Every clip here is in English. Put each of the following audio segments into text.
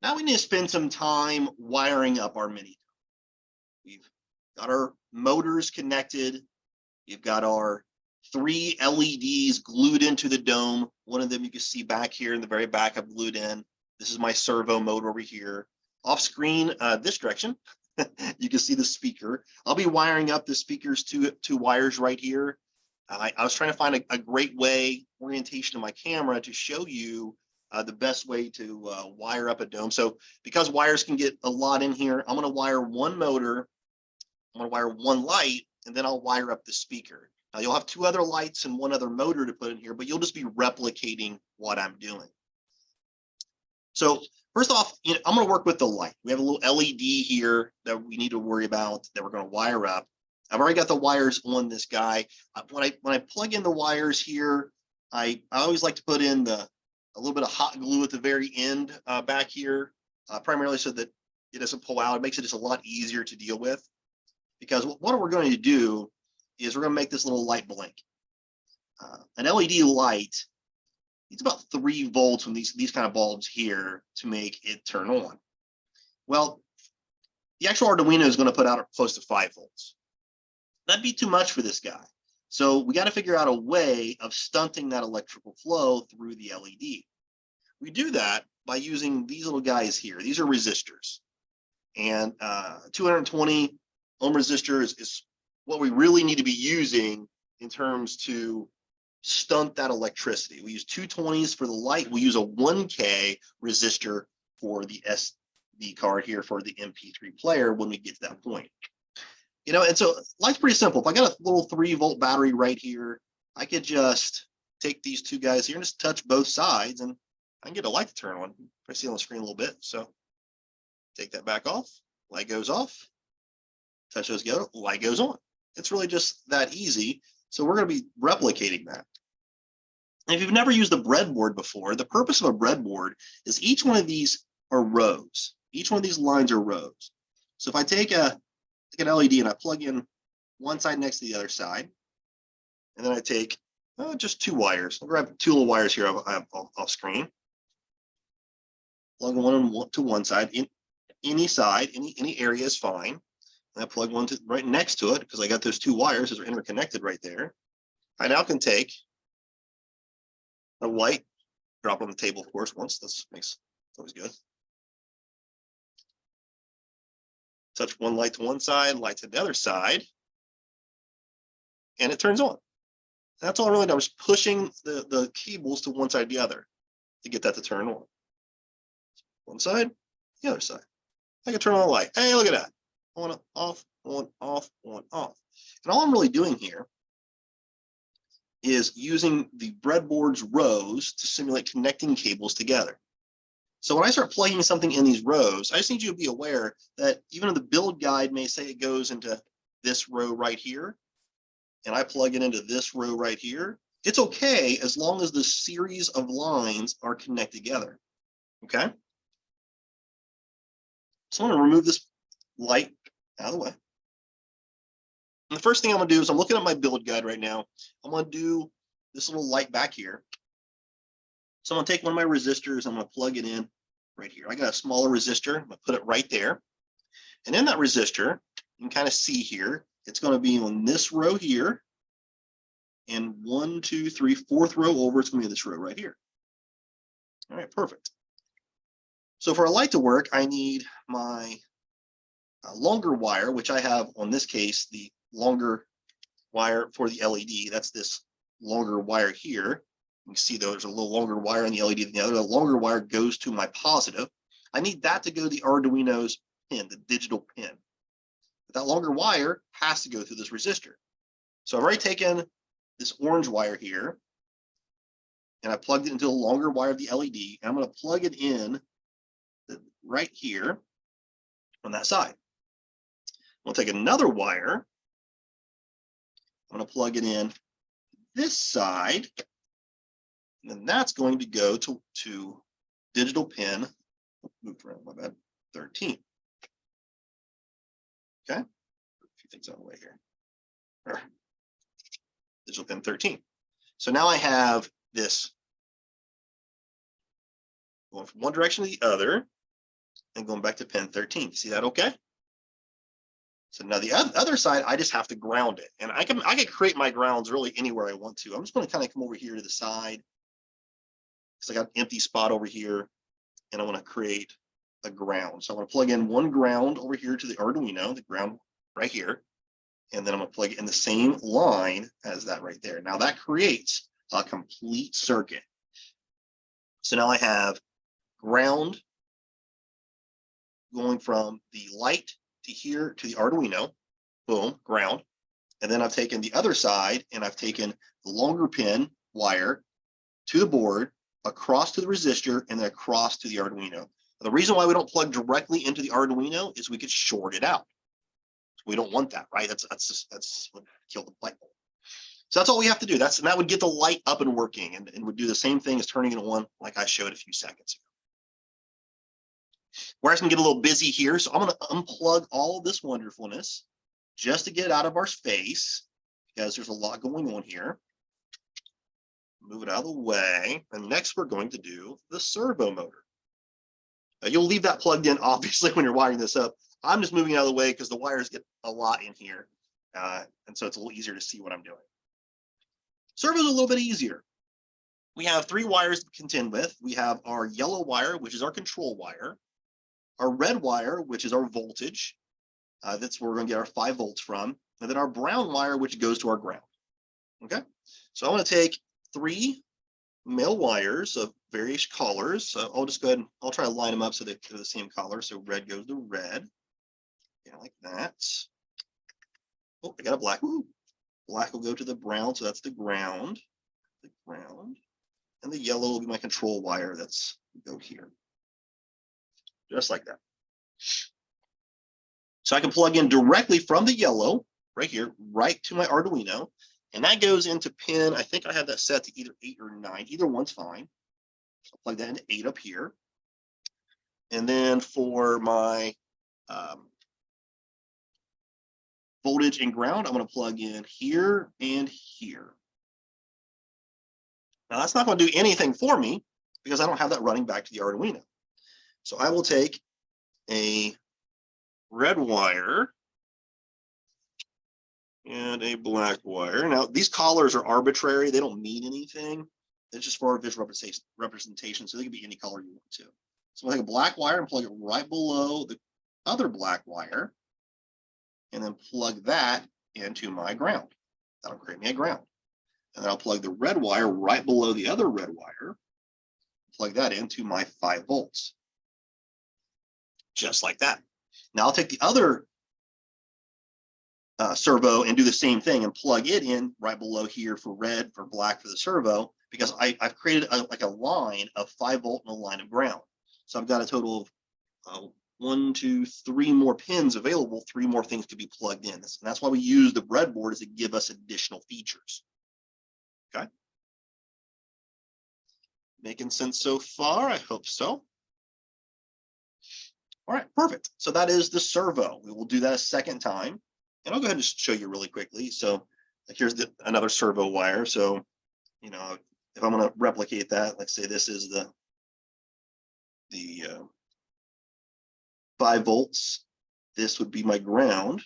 Now we need to spend some time wiring up our mini. We've got our motors connected. We've got our 3 LEDs glued into the dome. One of them you can see back here in the very back, I've glued in. This is my servo motor over here. Off screen, this direction, you can see the speaker. I'll be wiring up the speakers to wires right here. I was trying to find a great way, orientation of my camera to show you the best way to wire up a dome. So because wires can get a lot in here, I'm going to wire one motor, I'm going to wire one light, and then I'll wire up the speaker. Now you'll have 2 other lights and 1 other motor to put in here, but you'll just be replicating what I'm doing. So first off, I'm going to work with the light. We have a little LED here that we need to worry about that we're going to wire up. I've already got the wires on this guy. When I plug in the wires here, I always like to put in a little bit of hot glue at the very end back here, primarily so that it doesn't pull out. It makes it just a lot easier to deal with. Because what we're going to do is we're going to make this little light blink. An LED light, it's about 3 volts from these kind of bulbs here to make it turn on. Well, the actual Arduino is going to put out close to 5 volts. That'd be too much for this guy. So we got to figure out a way of stunting that electrical flow through the LED. We do that by using these little guys here. These are resistors. And 220 ohm resistor is what we really need to be using in terms to stunt that electricity. We use 220s for the light. We use a 1K resistor for the SD card here for the MP3 player when we get to that point. And so light's pretty simple. If I got a little 3-volt battery right here, I could just take these 2 guys here and just touch both sides and I can get a light to turn on. I see on the screen a little bit. So take that back off, light goes off, touch those together, light goes on. It's really just that easy. So we're going to be replicating that. And if you've never used a breadboard before, the purpose of a breadboard is each one of these are rows. Each one of these lines are rows. So if I take an LED and I plug in one side next to the other side, and then I take just 2 wires. I'll grab 2 little wires here off screen. Plug one to one side. In any side, any area is fine. And I plug one right next to it because I got those 2 wires that are interconnected right there. I now can take a light, drop on the table, of course, once. That's always good. Touch one light to one side, light to the other side, and it turns on. That's all I really did. I was pushing the cables to one side or the other to get that to turn on. One side, the other side. I can turn on the light. Hey, look at that. On, off, on, off, on, off. And all I'm really doing here is using the breadboard's rows to simulate connecting cables together. So when I start plugging something in these rows, I just need you to be aware that even if the build guide may say it goes into this row right here, and I plug it into this row right here, it's okay as long as the series of lines are connected together, okay? So I'm gonna remove this light out of the way. And the first thing I'm gonna do is I'm looking at my build guide right now. I'm gonna do this little light back here. So I'm gonna take one of my resistors, I'm gonna plug it in right here. I got a smaller resistor, I'm gonna put it right there. And in that resistor, you can kind of see here, it's gonna be on this row here. And 1, 2, 3, 4th row over, it's gonna be this row right here. All right, perfect. So for a light to work, I need my longer wire, which I have on this case, the longer wire for the LED. That's this longer wire here. You can see there's a little longer wire in the LED than the other. The longer wire goes to my positive. I need that to go to the Arduino's pin, the digital pin. But that longer wire has to go through this resistor. So I've already taken this orange wire here, and I plugged it into the longer wire of the LED, and I'm going to plug it in right here on that side. I'm going to take another wire. I'm going to plug it in this side, and then that's going to go to digital pin, moved around, my bad, 13. Okay, a few things on the way here. Digital pin 13. So now I have this going from one direction to the other. and going back to pin 13. You see that okay? So now the other side, I just have to ground it. And I can create my grounds really anywhere I want to. I'm just going to kind of come over here to the side. because I got an empty spot over here and I want to create a ground. So I'm going to plug in one ground over here to the Arduino, the ground right here. And then I'm going to plug it in the same line as that right there. Now that creates a complete circuit. So now I have ground going from the light to here to the Arduino, boom, ground. And then I've taken the other side and I've taken the longer pin wire to the board, across to the resistor, and then across to the Arduino. The reason why we don't plug directly into the Arduino is we could short it out. We don't want that, right? That's what killed the light bulb. So that's all we have to do. And that would get the light up and working, and would do the same thing as turning it on like I showed a few seconds ago. We're actually gonna get a little busy here. So I'm gonna unplug all of this wonderfulness just to get it out of our space, because there's a lot going on here. Move it out of the way. And next we're going to do the servo motor. You'll leave that plugged in, obviously, when you're wiring this up. I'm just moving it out of the way because the wires get a lot in here. And so it's a little easier to see what I'm doing. Servo's a little bit easier. We have 3 wires to contend with. We have our yellow wire, which is our control wire, our red wire, which is our voltage. That's where we're going to get our 5 volts from. And then our brown wire, which goes to our ground. Okay, so I'm going to take 3 male wires of various colors. So I'll just go ahead and I'll try to line them up so they're the same color. So red goes to red. Yeah, like that. Oh, I got a black. Ooh. Black will go to the brown, so that's the ground. The ground. And the yellow will be my control wire. That's go here. Just like that. So I can plug in directly from the yellow right here, right to my Arduino. And that goes into pin, I think I have that set to either 8 or 9. Either one's fine. So I'll plug that into 8 up here. And then for my voltage and ground, I'm going to plug in here and here. Now that's not going to do anything for me because I don't have that running back to the Arduino. So I will take a red wire and a black wire. Now these collars are arbitrary. They don't mean anything. It's just for our visual representation. So they can be any color you want to. So I'll take a black wire and plug it right below the other black wire, and then plug that into my ground. That'll create me a ground. And then I'll plug the red wire right below the other red wire, plug that into my 5 volts. Just like that. Now I'll take the other servo and do the same thing and plug it in right below here for red, for black for the servo, because I've created like a line of 5 volt and a line of ground. So I've got a total of 1, 2, 3 more pins available, 3 more things to be plugged in. And that's why we use the breadboard, is to give us additional features. Okay. Making sense so far? I hope so. All right, perfect. So that is the servo. We will do that a second time. And I'll go ahead and just show you really quickly. So like here's another servo wire. So, you know, if I'm going to replicate that, let's say this is the 5 volts. This would be my ground.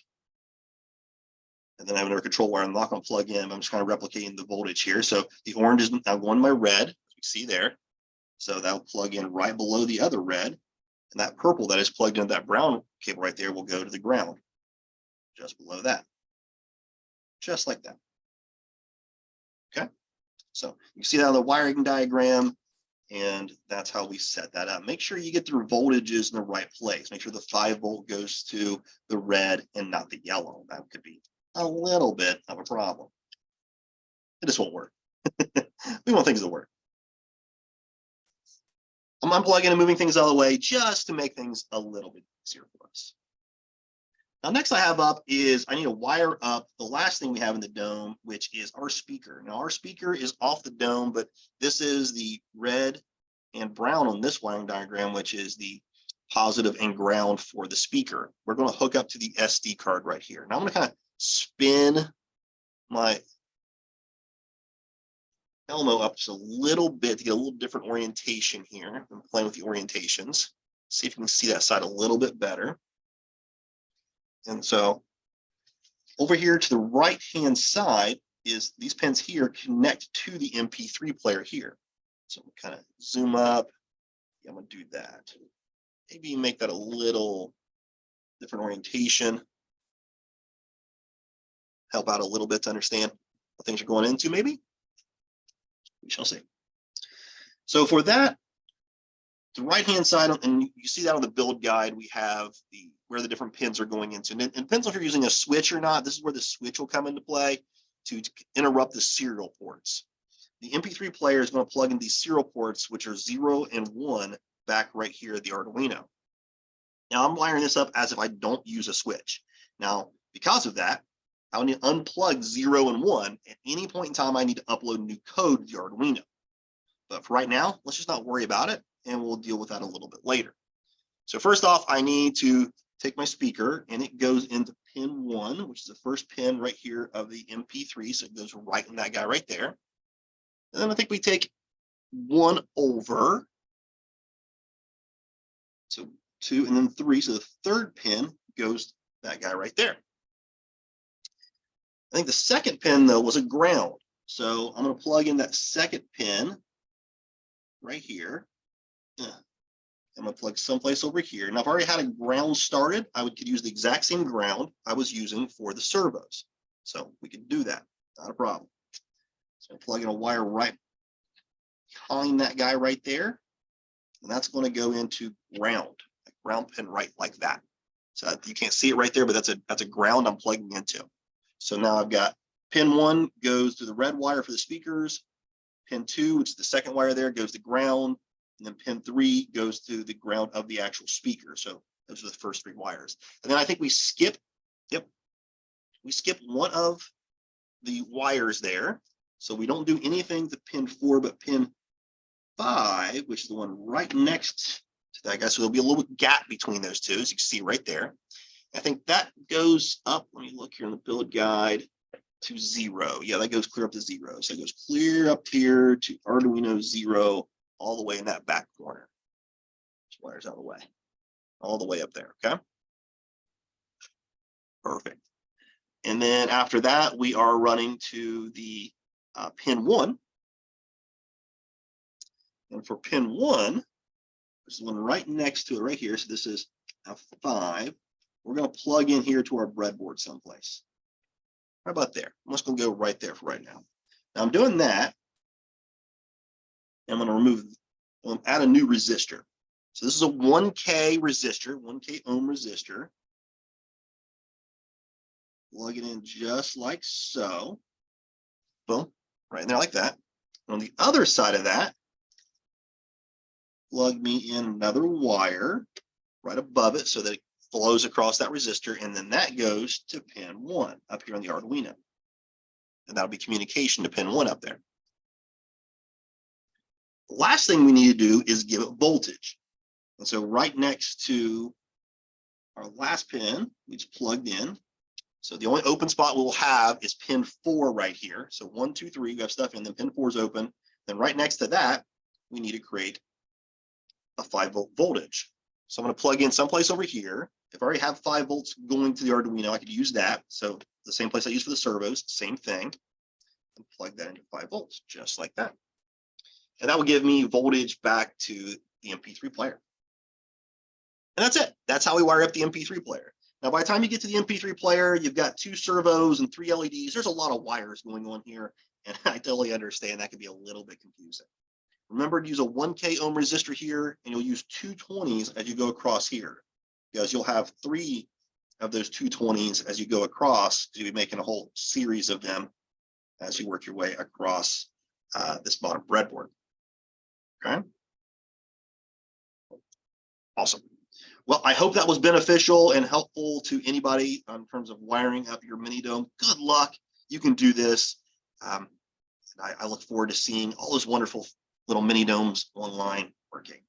And then I have another control wire I'm not going to plug in. I'm just kind of replicating the voltage here. So the orange is now going to my red, as you see there. So that'll plug in right below the other red. And that purple that is plugged into that brown cable right there will go to the ground, just below that. Just like that. Okay. So you see that on the wiring diagram. And that's how we set that up. Make sure you get the voltages in the right place. Make sure the 5 volt goes to the red and not the yellow. That could be a little bit of a problem. It just won't work. We want things to work. I'm unplugging and moving things out of the way just to make things a little bit easier for us. Now, next I have up is I need to wire up the last thing we have in the dome, which is our speaker. Now, our speaker is off the dome, but this is the red and brown on this wiring diagram, which is the positive and ground for the speaker. We're going to hook up to the SD card right here. Now, I'm going to kind of spin my Elmo up just a little bit to get a little different orientation here. I'm playing with the orientations. See if you can see that side a little bit better. And so over here to the right-hand side is these pins here connect to the MP3 player here. So I'm kind of zoom up. Yeah, I'm gonna do that. Maybe make that a little different orientation. Help out a little bit to understand what things are going into, maybe. We shall see. So for that, the right-hand side, and you see that on the build guide, we have where the different pins are going into. And it depends if you're using a switch or not. This is where the switch will come into play to interrupt the serial ports. The MP3 player is going to plug in these serial ports, which are 0 and 1, back right here at the Arduino. Now I'm wiring this up as if I don't use a switch. Now, because of that, I need to unplug 0 and 1. At any point in time, I need to upload new code to the Arduino. But for right now, let's just not worry about it, and we'll deal with that a little bit later. So first off, I need to take my speaker, and it goes into pin 1, which is the first pin right here of the MP3. So it goes right in that guy right there. And then I think we take 1 over. So 2 and then 3. So the third pin goes that guy right there. I think the second pin, though, was a ground. So I'm going to plug in that second pin right here. I'm going to plug someplace over here. Now, I've already had a ground started. I could use the exact same ground I was using for the servos. So we could do that. Not a problem. So I'm plugging a wire right behind that guy right there. And that's going to go into ground, a ground pin right like that. So you can't see it right there, but that's a ground I'm plugging into. So now I've got pin 1 goes to the red wire for the speakers. Pin 2, which is the second wire there, goes to ground. And then pin 3 goes to the ground of the actual speaker. So those are the first 3 wires. And then I think we skip one of the wires there. So we don't do anything to pin 4, but pin 5, which is the one right next to that guy. So there'll be a little gap between those two, as you can see right there. I think that goes up, let me look here in the build guide, to 0. Yeah, that goes clear up to 0. So it goes clear up here to Arduino 0, all the way in that back corner. This wire's out of the way. All the way up there, okay? Perfect. And then after that, we are running to the pin 1. And for pin 1, this is the one right next to it right here. So this is F5. We're going to plug in here to our breadboard someplace. How about there? I'm just going to go right there for right now. Now I'm doing that. I'm going to add a new resistor. So this is a 1K resistor, 1K ohm resistor. Plug it in just like so. Boom, right in there like that. And on the other side of that, plug me in another wire right above it so that it flows across that resistor, and then that goes to pin 1 up here on the Arduino. And that'll be communication to pin 1 up there. The last thing we need to do is give it voltage. And so right next to our last pin, we just plugged in. So the only open spot we'll have is pin 4 right here. So 1, 2, 3, we have stuff in, then pin 4 is open. Then right next to that, we need to create a 5-volt voltage. So I'm going to plug in someplace over here. If I already have 5 volts going to the Arduino, I could use that. So the same place I use for the servos, same thing. And plug that into 5 volts, just like that. And that will give me voltage back to the MP3 player. And that's it. That's how we wire up the MP3 player. Now, by the time you get to the MP3 player, you've got 2 servos and 3 LEDs. There's a lot of wires going on here, and I totally understand that can be a little bit confusing. Remember to use a 1K ohm resistor here, and you'll use 220s as you go across here, because you'll have 3 of those 220s as you go across, because you'll be making a whole series of them as you work your way across this bottom breadboard. Okay. Awesome. Well, I hope that was beneficial and helpful to anybody in terms of wiring up your mini dome. Good luck. You can do this. I look forward to seeing all those wonderful little mini domes online working.